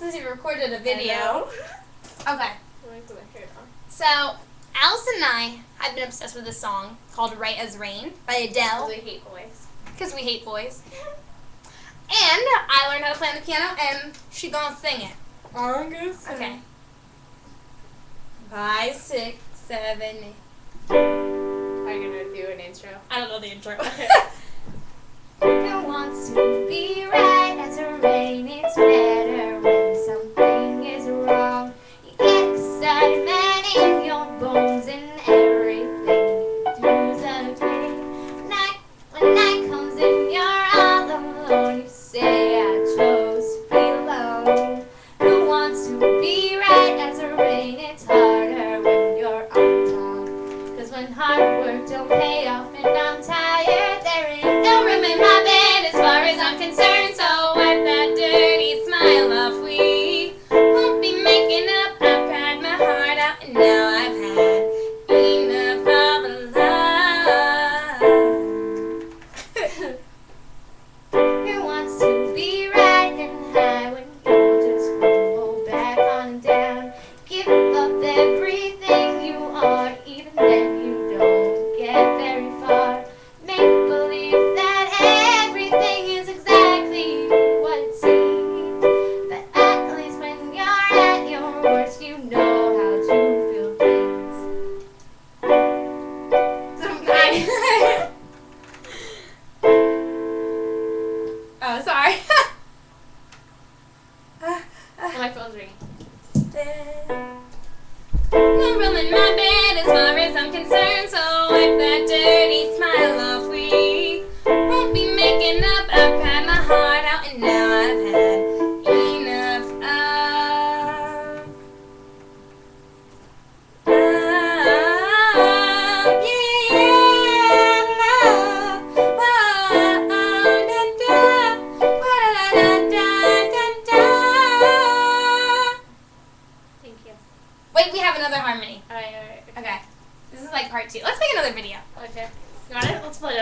since you recorded a video. Okay. So, Alice and I have been obsessed with this song called Right as Rain by Adele. Because we hate boys. Because we hate boys. And I learned how to play on the piano, and she gonna sing it. Okay. 5, 6, 7, 8. Are you gonna do an intro? I don't know the intro. Who wants to be right as a rain? It's better when something is wrong. You get excited, man, in your bones, and everything you do's okay. When night comes and you're all alone, you say, I chose to be alone. Who wants to be right as a rain? It's harder when you're on top. 'Cause when hard work don't pay off and I'm tired, there ain't no room in my bed as far as I'm concerned. So wipe that dirty smile off. We won't be making up. I've cried my heart out and now I've had enough of love. Who wants to be right and high when you just roll back on down? Give up everything you are, even then you don't get very far. Make believe that everything is exactly what it seems. But at least when you're at your worst, you know how to feel things. Oh, sorry. My phone's ringing. No room in my bed as far as I'm concerned, so wipe that dirty smile off. We won't be making up. I've cried my heart out and now I've had enough of love. Yeah, love. Thank you. Wait, we have another harmony. Alright. Okay. This is like part 2. Let's make another video. Okay. You want it? Let's play it.